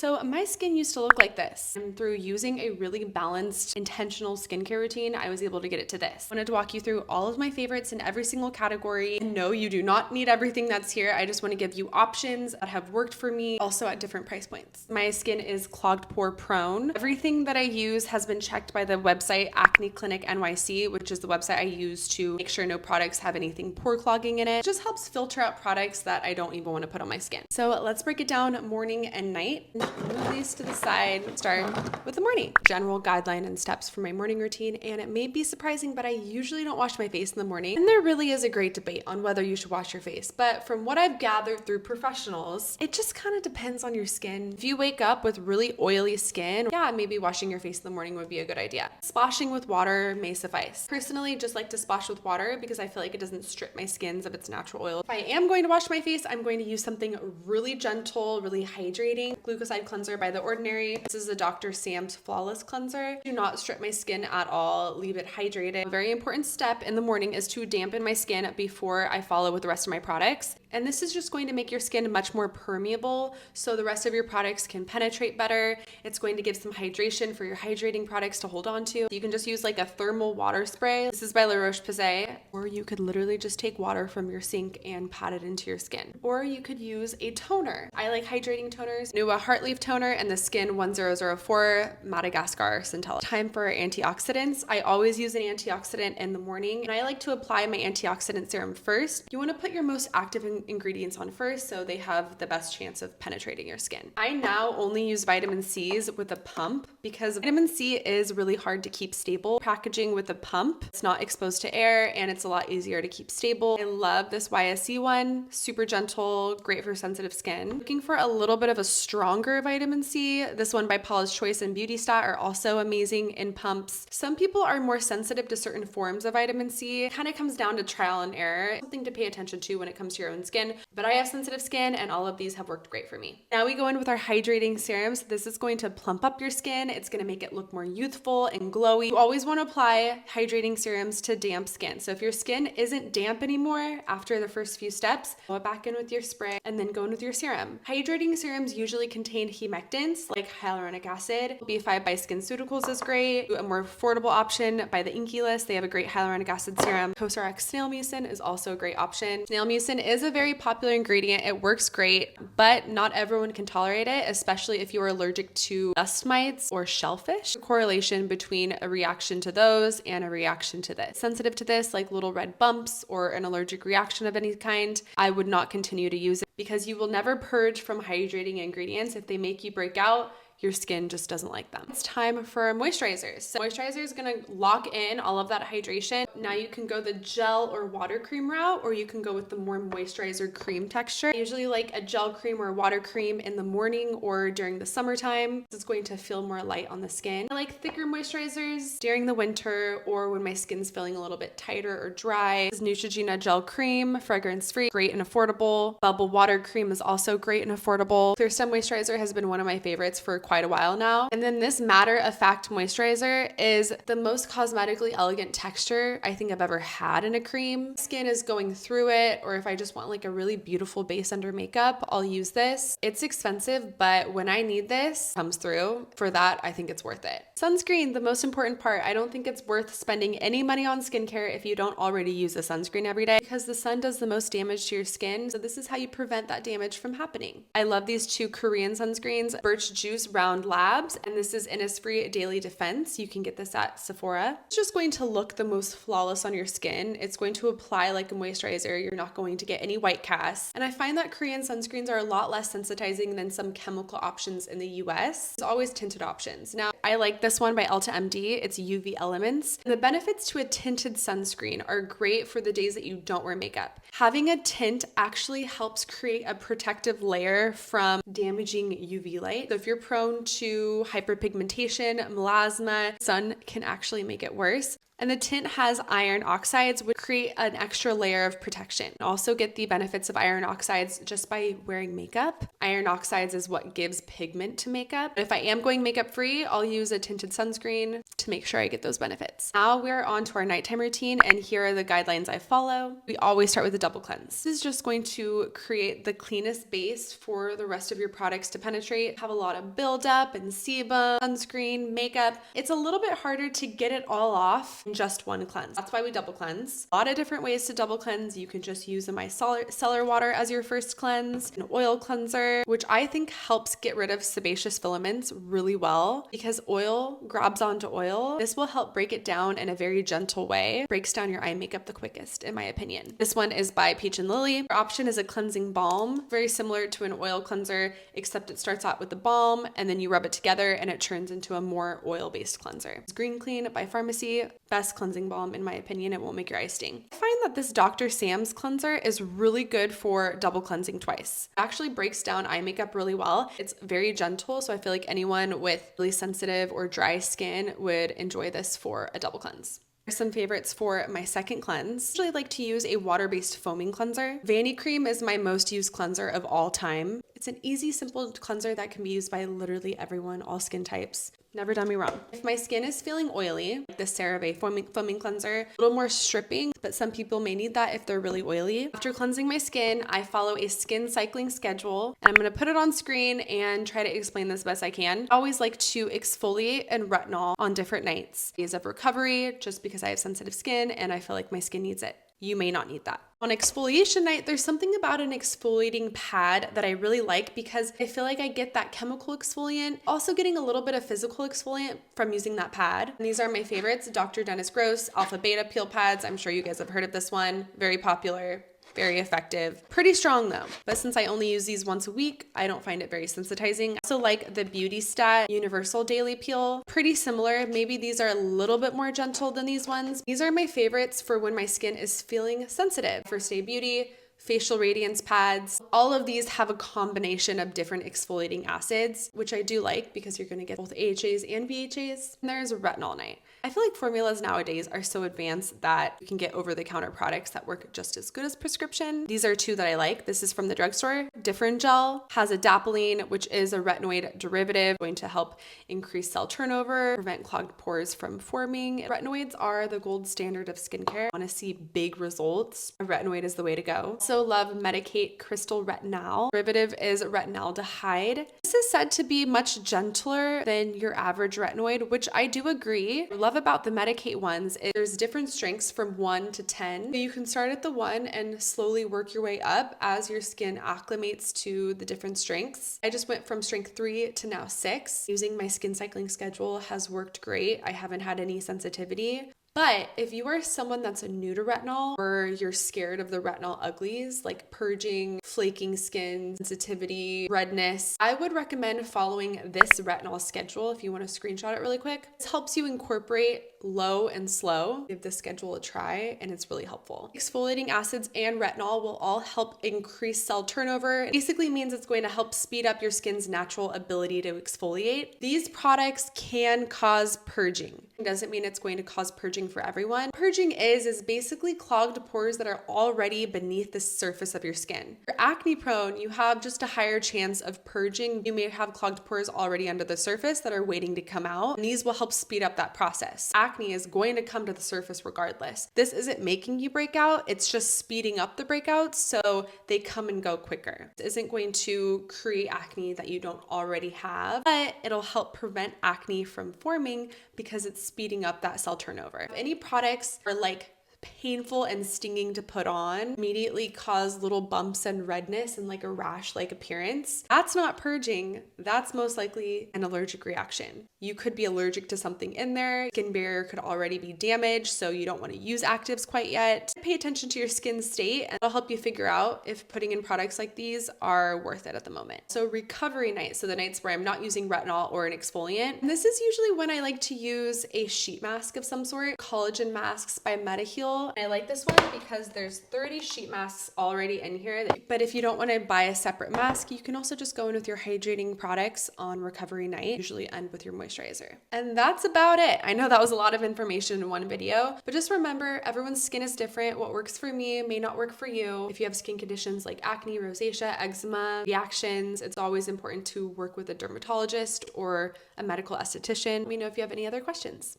So my skin used to look like this, and through using a really balanced, intentional skincare routine, I was able to get it to this. I wanted to walk you through all of my favorites in every single category. And no, you do not need everything that's here. I just want to give you options that have worked for me, also at different price points. My skin is clogged pore prone. Everything that I use has been checked by the website Acne Clinic NYC, which is the website I use to make sure no products have anything pore clogging in it. It just helps filter out products that I don't even want to put on my skin. So let's break it down morning and night. Move these to the side. Start with the morning. General guideline and steps for my morning routine, and it may be surprising, but I usually don't wash my face in the morning. And there really is a great debate on whether you should wash your face, but from what I've gathered through professionals, it just kind of depends on your skin. If you wake up with really oily skin, yeah, maybe washing your face in the morning would be a good idea. Splashing with water may suffice. Personally, just like to splash with water because I feel like it doesn't strip my skin of its natural oil. If I am going to wash my face, I'm going to use something really gentle, really hydrating. Glucoside cleanser by The Ordinary. This is the Dr. Sam's Flawless Cleanser. Do not strip my skin at all. Leave it hydrated. A very important step in the morning is to dampen my skin before I follow with the rest of my products. And this is just going to make your skin much more permeable so the rest of your products can penetrate better. It's going to give some hydration for your hydrating products to hold on to. You can just use like a thermal water spray. This is by La Roche-Posay. Or you could literally just take water from your sink and pat it into your skin. Or you could use a toner. I like hydrating toners. Nua Heartleaf Toner and the Skin 1004 Madagascar Centella. Time for antioxidants. I always use an antioxidant in the morning, and I like to apply my antioxidant serum first. You want to put your most active ingredients on first so they have the best chance of penetrating your skin. I now only use vitamin C's with a pump because vitamin C is really hard to keep stable. Packaging with a pump, it's not exposed to air and it's a lot easier to keep stable. I love this YSC one, super gentle, great for sensitive skin. Looking for a little bit of a stronger vitamin C, this one by Paula's Choice and Beauty Stat are also amazing in pumps. Some people are more sensitive to certain forms of vitamin C. It kind of comes down to trial and error, something to pay attention to when it comes to your own skin, but I have sensitive skin and all of these have worked great for me. Now we go in with our hydrating serums. This is going to plump up your skin. It's going to make it look more youthful and glowy. You always want to apply hydrating serums to damp skin. So if your skin isn't damp anymore after the first few steps, go back in with your spray and then go in with your serum. Hydrating serums usually contain humectants like hyaluronic acid. B5 by SkinCeuticals is great. A more affordable option by the Inkey List. They have a great hyaluronic acid serum. CosRx Snail Mucin is also a great option. Snail Mucin is a very popular ingredient. It works great, but not everyone can tolerate it, especially if you are allergic to dust mites or shellfish. The correlation between a reaction to those and a reaction to this. Sensitive to this, like little red bumps or an allergic reaction of any kind, I would not continue to use it because you will never purge from hydrating ingredients. If they make you break out, your skin just doesn't like them. It's time for moisturizers. So moisturizer is gonna lock in all of that hydration. Now you can go the gel or water cream route, or you can go with the more moisturizer cream texture. I usually like a gel cream or water cream in the morning or during the summertime. It's going to feel more light on the skin. I like thicker moisturizers during the winter or when my skin's feeling a little bit tighter or dry. This is Neutrogena gel cream, fragrance free, great and affordable. Bubble water cream is also great and affordable. Thirsta moisturizer has been one of my favorites for quite a while now. And then this Matter of Fact moisturizer is the most cosmetically elegant texture I think I've ever had in a cream. Skin is going through it, or if I just want like a really beautiful base under makeup, I'll use this. It's expensive, but when I need this, it comes through. For that, I think it's worth it. Sunscreen, the most important part. I don't think it's worth spending any money on skincare if you don't already use a sunscreen every day because the sun does the most damage to your skin. So this is how you prevent that damage from happening. I love these two Korean sunscreens, Birch Juice Round Labs, and this is Innisfree Daily Defense. You can get this at Sephora. It's just going to look the most flawless on your skin. It's going to apply like a moisturizer. You're not going to get any white cast. And I find that Korean sunscreens are a lot less sensitizing than some chemical options in the US. There's always tinted options. Now, I like this one by Ulta MD. It's UV Elements. And the benefits to a tinted sunscreen are great for the days that you don't wear makeup. Having a tint actually helps create a protective layer from damaging UV light. So if you're prone to hyperpigmentation, melasma, sun can actually make it worse. And the tint has iron oxides, which create an extra layer of protection. Also get the benefits of iron oxides just by wearing makeup. Iron oxides is what gives pigment to makeup. If I am going makeup free, I'll use a tinted sunscreen. to make sure I get those benefits. Now we're on to our nighttime routine, and here are the guidelines I follow. We always start with a double cleanse. This is just going to create the cleanest base for the rest of your products to penetrate. Have a lot of buildup and sebum, sunscreen, makeup. It's a little bit harder to get it all off in just one cleanse. That's why we double cleanse. A lot of different ways to double cleanse. You can just use a micellar water as your first cleanse, an oil cleanser, which I think helps get rid of sebaceous filaments really well because oil grabs onto oil. This will help break it down in a very gentle way. Breaks down your eye makeup the quickest, in my opinion. This one is by Peach and Lily. Our option is a cleansing balm, very similar to an oil cleanser, except it starts out with the balm and then you rub it together and it turns into a more oil-based cleanser. It's Green Clean by Pharmacy. Best cleansing balm, in my opinion. It won't make your eyes sting. I find that this Dr. Sam's cleanser is really good for double cleansing twice. It actually breaks down eye makeup really well. It's very gentle, so I feel like anyone with really sensitive or dry skin would enjoy this for a double cleanse. Here's some favorites for my second cleanse. I usually like to use a water-based foaming cleanser. Vanity Cream is my most used cleanser of all time. It's an easy, simple cleanser that can be used by literally everyone, all skin types. Never done me wrong. If my skin is feeling oily, like the CeraVe foaming cleanser, a little more stripping, but some people may need that if they're really oily. After cleansing my skin, I follow a skin cycling schedule, and I'm gonna put it on screen and try to explain this best I can. I always like to exfoliate and retinol on different nights. Days of recovery, just because I have sensitive skin and I feel like my skin needs it. You may not need that. On exfoliation night, there's something about an exfoliating pad that I really like because I feel like I get that chemical exfoliant, also getting a little bit of physical exfoliant from using that pad. And these are my favorites, Dr. Dennis Gross Alpha Beta Peel Pads. I'm sure you guys have heard of this one. Very popular. Very effective. Pretty strong though. But since I only use these once a week, I don't find it very sensitizing. I also like the Beauty Stat Universal Daily Peel. Pretty similar. Maybe these are a little bit more gentle than these ones. These are my favorites for when my skin is feeling sensitive. First Day Beauty, facial radiance pads. All of these have a combination of different exfoliating acids, which I do like because you're going to get both AHAs and BHAs. And there's Retinol Night. I feel like formulas nowadays are so advanced that you can get over-the-counter products that work just as good as prescription. These are two that I like. This is from the drugstore. Different Gel has adapalene, which is a retinoid derivative, going to help increase cell turnover, prevent clogged pores from forming. Retinoids are the gold standard of skincare. Want to see big results? A retinoid is the way to go. Also love Medicate Crystal Retinol. Derivative is retinaldehyde. This is said to be much gentler than your average retinoid, which I do agree. What I love about the Medicate ones is there's different strengths from 1 to 10. So you can start at the 1 and slowly work your way up as your skin acclimates to the different strengths. I just went from strength 3 to now 6. Using my skin cycling schedule has worked great. I haven't had any sensitivity. But if you are someone that's new to retinol or you're scared of the retinol uglies like purging, flaking skin, sensitivity, redness, I would recommend following this retinol schedule if you want to screenshot it really quick. This helps you incorporate low and slow. Give this schedule a try and it's really helpful. Exfoliating acids and retinol will all help increase cell turnover. It basically means it's going to help speed up your skin's natural ability to exfoliate. These products can cause purging. It doesn't mean it's going to cause purging for everyone. Purging is basically clogged pores that are already beneath the surface of your skin. If you're acne prone, you have just a higher chance of purging. You may have clogged pores already under the surface that are waiting to come out, and these will help speed up that process. Acne is going to come to the surface regardless. This isn't making you break out, it's just speeding up the breakouts so they come and go quicker. This isn't going to create acne that you don't already have, but it'll help prevent acne from forming because it's speeding up that cell turnover. If any products are like painful and stinging to put on, immediately cause little bumps and redness and like a rash-like appearance, that's not purging. That's most likely an allergic reaction. You could be allergic to something in there. Skin barrier could already be damaged, so you don't want to use actives quite yet. Pay attention to your skin state and it'll help you figure out if putting in products like these are worth it at the moment. So recovery night, so the nights where I'm not using retinol or an exfoliant. And this is usually when I like to use a sheet mask of some sort. Collagen masks by Mediheal. I like this one because there's 30 sheet masks already in here. But if you don't want to buy a separate mask, you can also just go in with your hydrating products on recovery night. Usually end with your moisturizer. And that's about it. I know that was a lot of information in one video, but just remember everyone's skin is different. What works for me may not work for you. If you have skin conditions like acne, rosacea, eczema, reactions, it's always important to work with a dermatologist or a medical esthetician. Let me know if you have any other questions.